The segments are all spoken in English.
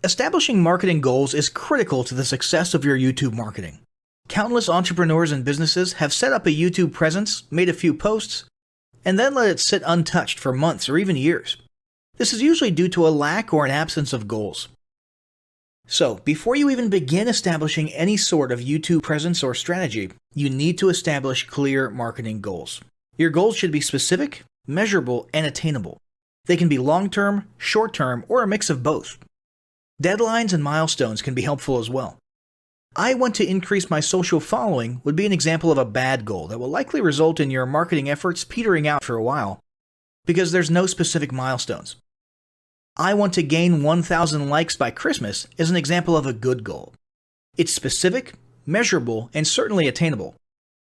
Establishing marketing goals is critical to the success of your YouTube marketing. Countless entrepreneurs and businesses have set up a YouTube presence, made a few posts, and then let it sit untouched for months or even years. This is usually due to a lack or an absence of goals. So, before you even begin establishing any sort of YouTube presence or strategy, you need to establish clear marketing goals. Your goals should be specific, measurable, and attainable. They can be long-term, short-term, or a mix of both. Deadlines and milestones can be helpful as well. I want to increase my social following would be an example of a bad goal that will likely result in your marketing efforts petering out for a while because there's no specific milestones. I want to gain 1,000 likes by Christmas is an example of a good goal. It's specific, measurable, and certainly attainable.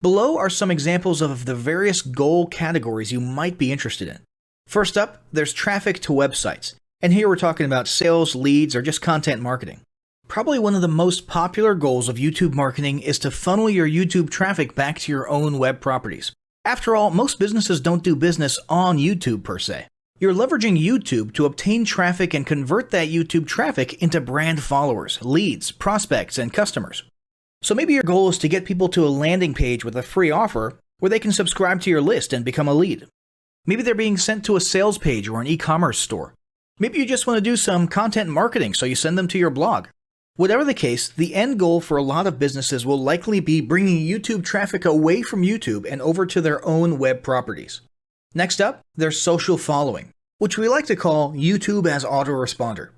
Below are some examples of the various goal categories you might be interested in. First up, there's traffic to websites, and here we're talking about sales, leads, or just content marketing. Probably one of the most popular goals of YouTube marketing is to funnel your YouTube traffic back to your own web properties. After all, most businesses don't do business on YouTube per se. You're leveraging YouTube to obtain traffic and convert that YouTube traffic into brand followers, leads, prospects, and customers. So maybe your goal is to get people to a landing page with a free offer where they can subscribe to your list and become a lead. Maybe they're being sent to a sales page or an e-commerce store. Maybe you just want to do some content marketing, so you send them to your blog. Whatever the case, the end goal for a lot of businesses will likely be bringing YouTube traffic away from YouTube and over to their own web properties. Next up, there's social following, which we like to call YouTube as autoresponder.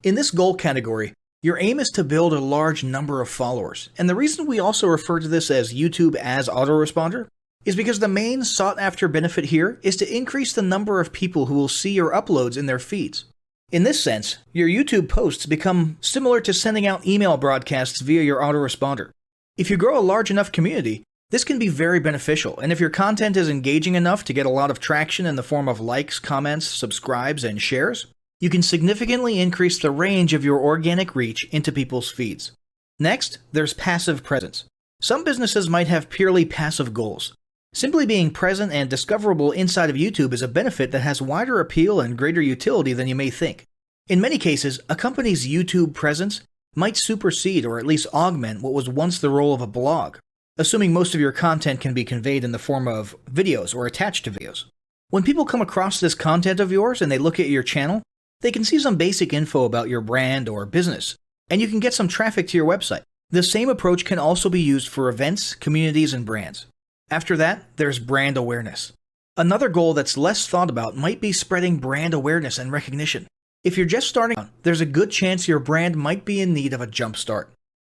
In this goal category, your aim is to build a large number of followers, and the reason we also refer to this as YouTube as autoresponder is because the main sought-after benefit here is to increase the number of people who will see your uploads in their feeds. In this sense, your YouTube posts become similar to sending out email broadcasts via your autoresponder. If you grow a large enough community, this can be very beneficial, and if your content is engaging enough to get a lot of traction in the form of likes, comments, subscribes, and shares, you can significantly increase the range of your organic reach into people's feeds. Next, there's passive presence. Some businesses might have purely passive goals. Simply being present and discoverable inside of YouTube is a benefit that has wider appeal and greater utility than you may think. In many cases, a company's YouTube presence might supersede or at least augment what was once the role of a blog, assuming most of your content can be conveyed in the form of videos or attached to videos. When people come across this content of yours and they look at your channel, they can see some basic info about your brand or business, and you can get some traffic to your website. The same approach can also be used for events, communities, and brands. After that, there's brand awareness. Another goal that's less thought about might be spreading brand awareness and recognition. If you're just starting out, there's a good chance your brand might be in need of a jump start.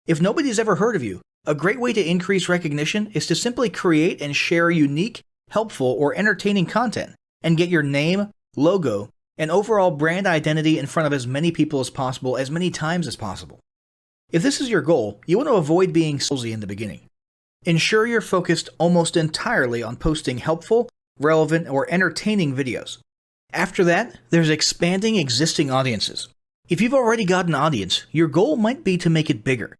If nobody's ever heard of you, a great way to increase recognition is to simply create and share unique, helpful, or entertaining content and get your name, logo, and overall brand identity in front of as many people as possible as many times as possible. If this is your goal, you want to avoid being salesy in the beginning. Ensure you're focused almost entirely on posting helpful, relevant, or entertaining videos. After that, there's expanding existing audiences. If you've already got an audience, your goal might be to make it bigger.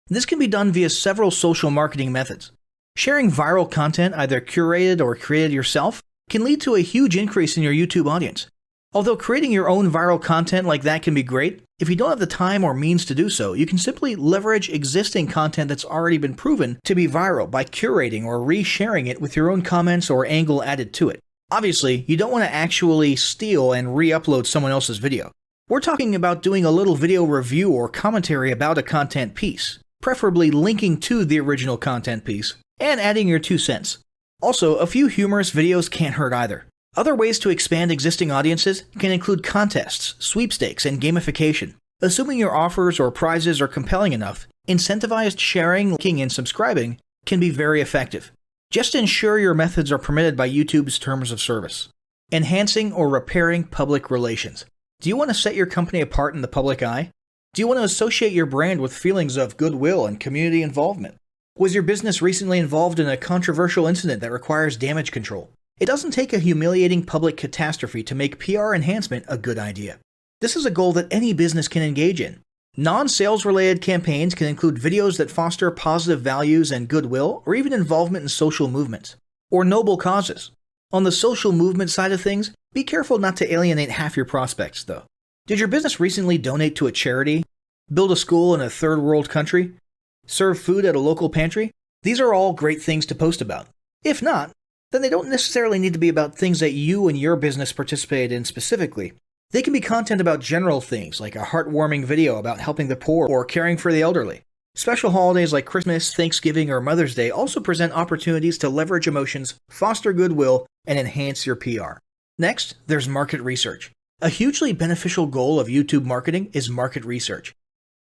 This can be done via several social marketing methods. Sharing viral content, either curated or created yourself, can lead to a huge increase in your YouTube audience. Although creating your own viral content like that can be great, if you don't have the time or means to do so, you can simply leverage existing content that's already been proven to be viral by curating or resharing it with your own comments or angle added to it. Obviously, you don't want to actually steal and re-upload someone else's video. We're talking about doing a little video review or commentary about a content piece, preferably linking to the original content piece, and adding your 2 cents. Also, a few humorous videos can't hurt either. Other ways to expand existing audiences can include contests, sweepstakes, and gamification. Assuming your offers or prizes are compelling enough, incentivized sharing, liking, and subscribing can be very effective. Just ensure your methods are permitted by YouTube's terms of service. Enhancing or repairing public relations. Do you want to set your company apart in the public eye? Do you want to associate your brand with feelings of goodwill and community involvement? Was your business recently involved in a controversial incident that requires damage control? It doesn't take a humiliating public catastrophe to make PR enhancement a good idea. This is a goal that any business can engage in. Non-sales related campaigns can include videos that foster positive values and goodwill, or even involvement in social movements, or noble causes. On the social movement side of things, be careful not to alienate half your prospects, though. Did your business recently donate to a charity? Build a school in a third world country? Serve food at a local pantry? These are all great things to post about. If not, then they don't necessarily need to be about things that you and your business participated in specifically. They can be content about general things, like a heartwarming video about helping the poor or caring for the elderly. Special holidays like Christmas, Thanksgiving, or Mother's Day also present opportunities to leverage emotions, foster goodwill, and enhance your PR. Next, there's market research. A hugely beneficial goal of YouTube marketing is market research.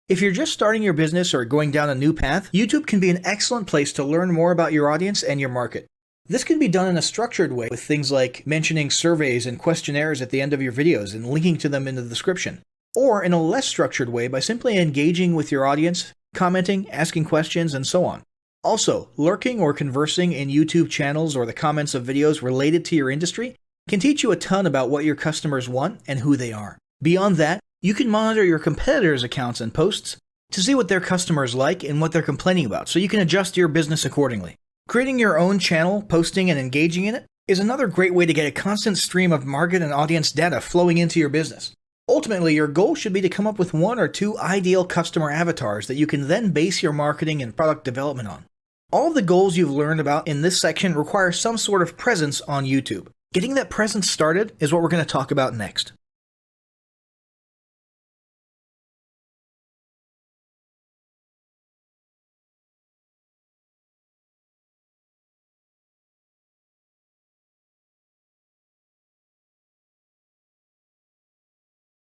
If you're just starting your business or going down a new path, YouTube can be an excellent place to learn more about your audience and your market. This can be done in a structured way with things like mentioning surveys and questionnaires at the end of your videos and linking to them in the description, or in a less structured way by simply engaging with your audience, commenting, asking questions, and so on. Also, lurking or conversing in YouTube channels or the comments of videos related to your industry can teach you a ton about what your customers want and who they are. Beyond that, you can monitor your competitors' accounts and posts to see what their customers like and what they're complaining about, so you can adjust your business accordingly. Creating your own channel, posting, and engaging in it is another great way to get a constant stream of market and audience data flowing into your business. Ultimately, your goal should be to come up with 1 or 2 ideal customer avatars that you can then base your marketing and product development on. All of the goals you've learned about in this section require some sort of presence on YouTube. Getting that presence started is what we're going to talk about next.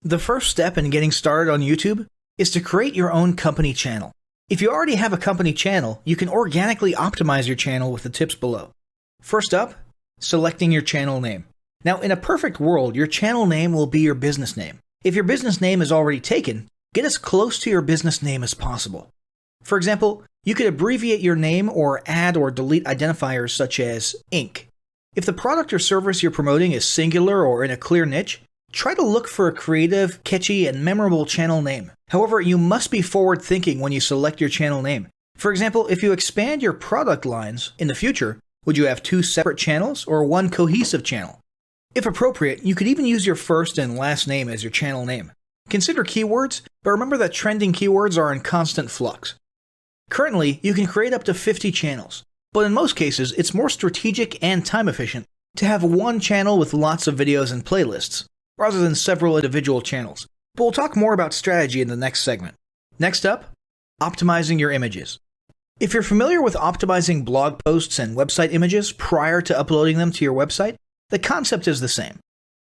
The first step in getting started on YouTube is to create your own company channel. If you already have a company channel, you can organically optimize your channel with the tips below. First up, selecting your channel name. Now, in a perfect world, your channel name will be your business name. If your business name is already taken, get as close to your business name as possible. For example, you could abbreviate your name or add or delete identifiers such as Inc. If the product or service you're promoting is singular or in a clear niche, try to look for a creative, catchy, and memorable channel name. However, you must be forward-thinking when you select your channel name. For example, if you expand your product lines in the future, would you have 2 separate channels or 1 cohesive channel? If appropriate, you could even use your first and last name as your channel name. Consider keywords, but remember that trending keywords are in constant flux. Currently, you can create up to 50 channels, but in most cases, it's more strategic and time efficient to have 1 channel with lots of videos and playlists, rather than several individual channels. But we'll talk more about strategy in the next segment. Next up, optimizing your images. If you're familiar with optimizing blog posts and website images prior to uploading them to your website, the concept is the same.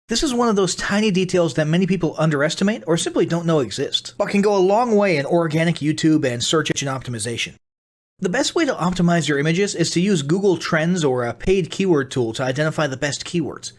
This is one of those tiny details that many people underestimate or simply don't know exist, but can go a long way in organic YouTube and search engine optimization. The best way to optimize your images is to use Google Trends or a paid keyword tool to identify the best keywords.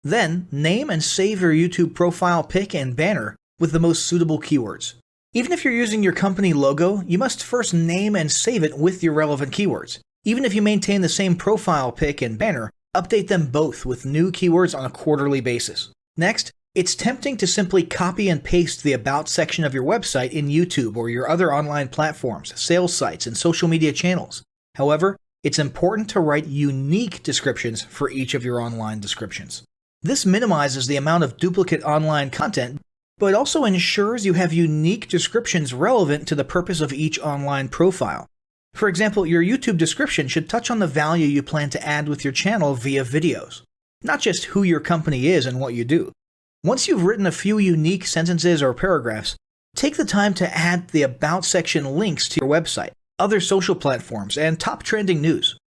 Then, name and save your YouTube profile pic and banner with the most suitable keywords. Even if you're using your company logo, you must first name and save it with your relevant keywords. Even if you maintain the same profile pic and banner, update them both with new keywords on a quarterly basis. Next, it's tempting to simply copy and paste the About section of your website in YouTube or your other online platforms, sales sites, and social media channels. However, it's important to write unique descriptions for each of your online descriptions. This minimizes the amount of duplicate online content, but also ensures you have unique descriptions relevant to the purpose of each online profile. For example, your YouTube description should touch on the value you plan to add with your channel via videos, not just who your company is and what you do. Once you've written a few unique sentences or paragraphs, take the time to add the About section links to your website, other social platforms, and top trending news.